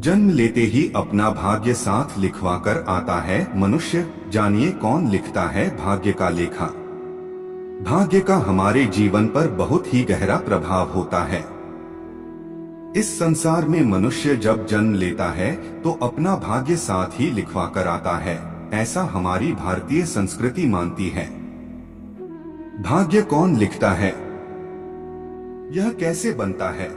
जन्म लेते ही अपना भाग्य साथ लिखवा कर आता है मनुष्य। जानिए कौन लिखता है भाग्य का लेखा। भाग्य का हमारे जीवन पर बहुत ही गहरा प्रभाव होता है। इस संसार में मनुष्य जब जन्म लेता है तो अपना भाग्य साथ ही लिखवा कर आता है, ऐसा हमारी भारतीय संस्कृति मानती है। भाग्य कौन लिखता है, यह कैसे बनता है,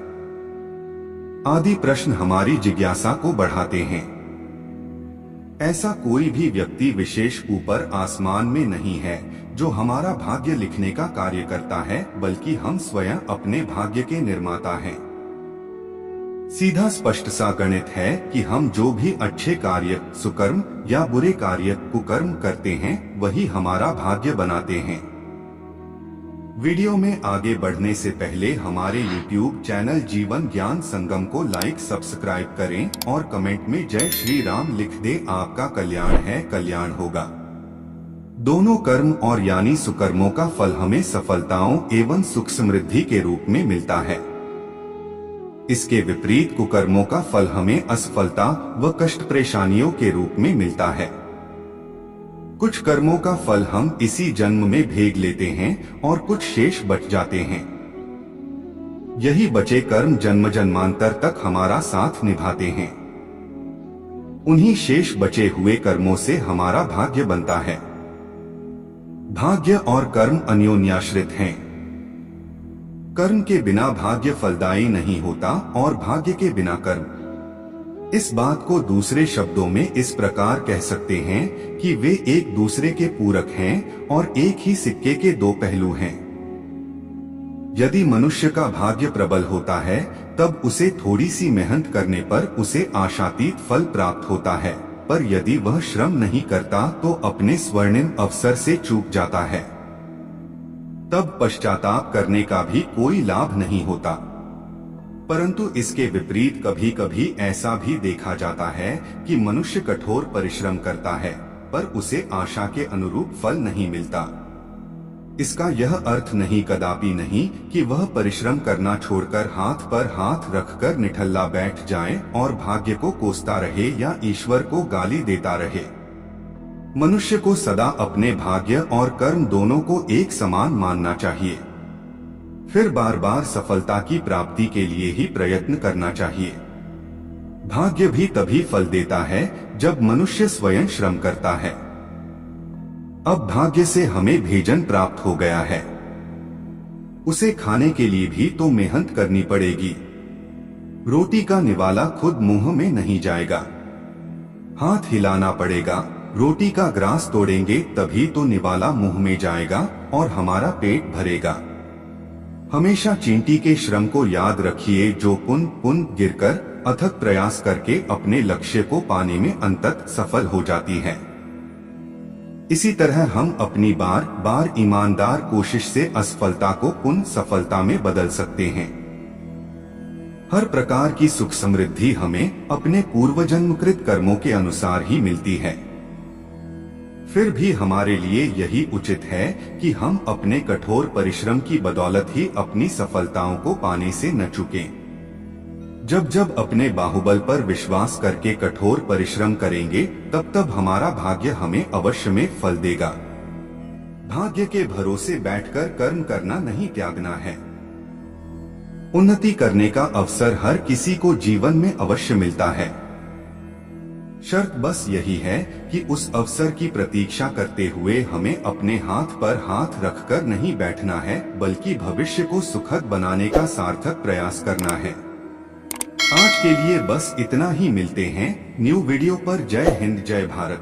आदि प्रश्न हमारी जिज्ञासा को बढ़ाते हैं। ऐसा कोई भी व्यक्ति विशेष ऊपर आसमान में नहीं है जो हमारा भाग्य लिखने का कार्य करता है, बल्कि हम स्वयं अपने भाग्य के निर्माता हैं। सीधा स्पष्ट सा गणित है कि हम जो भी अच्छे कार्य सुकर्म या बुरे कार्य कुकर्म करते हैं, वही हमारा भाग्य बनाते हैं। वीडियो में आगे बढ़ने से पहले हमारे YouTube चैनल जीवन ज्ञान संगम को लाइक सब्सक्राइब करें और कमेंट में जय श्री राम लिख दे। आपका कल्याण है, कल्याण होगा। दोनों कर्म और यानी सुकर्मों का फल हमें सफलताओं एवं सुख समृद्धि के रूप में मिलता है। इसके विपरीत कुकर्मों का फल हमें असफलता व कष्ट परेशानियों के रूप में मिलता है। कुछ कर्मों का फल हम इसी जन्म में भेग लेते हैं और कुछ शेष बच जाते हैं। यही बचे कर्म जन्म जन्मांतर तक हमारा साथ निभाते हैं। उन्हीं शेष बचे हुए कर्मों से हमारा भाग्य बनता है। भाग्य और कर्म अन्योन्याश्रित हैं। कर्म के बिना भाग्य फलदायी नहीं होता और भाग्य के बिना कर्म। इस बात को दूसरे शब्दों में इस प्रकार कह सकते हैं कि वे एक दूसरे के पूरक हैं और एक ही सिक्के के दो पहलू हैं। यदि मनुष्य का भाग्य प्रबल होता है तब उसे थोड़ी सी मेहनत करने पर उसे आशातीत फल प्राप्त होता है, पर यदि वह श्रम नहीं करता तो अपने स्वर्णिम अवसर से चूक जाता है। तब पश्चाताप करने का भी कोई लाभ नहीं होता। परंतु इसके विपरीत कभी कभी ऐसा भी देखा जाता है कि मनुष्य कठोर परिश्रम करता है पर उसे आशा के अनुरूप फल नहीं मिलता। इसका यह अर्थ नहीं, कदापि नहीं, कि वह परिश्रम करना छोड़कर हाथ पर हाथ रखकर निठल्ला बैठ जाए और भाग्य को कोसता रहे या ईश्वर को गाली देता रहे। मनुष्य को सदा अपने भाग्य और कर्म दोनों को एक समान मानना चाहिए। फिर बार बार सफलता की प्राप्ति के लिए ही प्रयत्न करना चाहिए। भाग्य भी तभी फल देता है जब मनुष्य स्वयं श्रम करता है। अब भाग्य से हमें भोजन प्राप्त हो गया है, उसे खाने के लिए भी तो मेहनत करनी पड़ेगी। रोटी का निवाला खुद मुंह में नहीं जाएगा, हाथ हिलाना पड़ेगा। रोटी का ग्रास तोड़ेंगे तभी तो निवाला मुंह में जाएगा और हमारा पेट भरेगा। हमेशा चींटी के श्रम को याद रखिए, जो पुन गिरकर अथक प्रयास करके अपने लक्ष्य को पाने में अंततः सफल हो जाती है। इसी तरह हम अपनी बार बार ईमानदार कोशिश से असफलता को पुनः सफलता में बदल सकते हैं। हर प्रकार की सुख समृद्धि हमें अपने पूर्वजन्मकृत कर्मों के अनुसार ही मिलती है। फिर भी हमारे लिए यही उचित है कि हम अपने कठोर परिश्रम की बदौलत ही अपनी सफलताओं को पाने से न चूकें। जब जब अपने बाहुबल पर विश्वास करके कठोर परिश्रम करेंगे तब तब हमारा भाग्य हमें अवश्य में फल देगा। भाग्य के भरोसे बैठकर कर्म करना नहीं त्यागना है। उन्नति करने का अवसर हर किसी को जीवन में अवश्य मिलता है। शर्त बस यही है कि उस अवसर की प्रतीक्षा करते हुए हमें अपने हाथ पर हाथ रखकर नहीं बैठना है, बल्कि भविष्य को सुखद बनाने का सार्थक प्रयास करना है। आज के लिए बस इतना ही। मिलते हैं न्यू वीडियो पर। जय हिंद, जय भारत।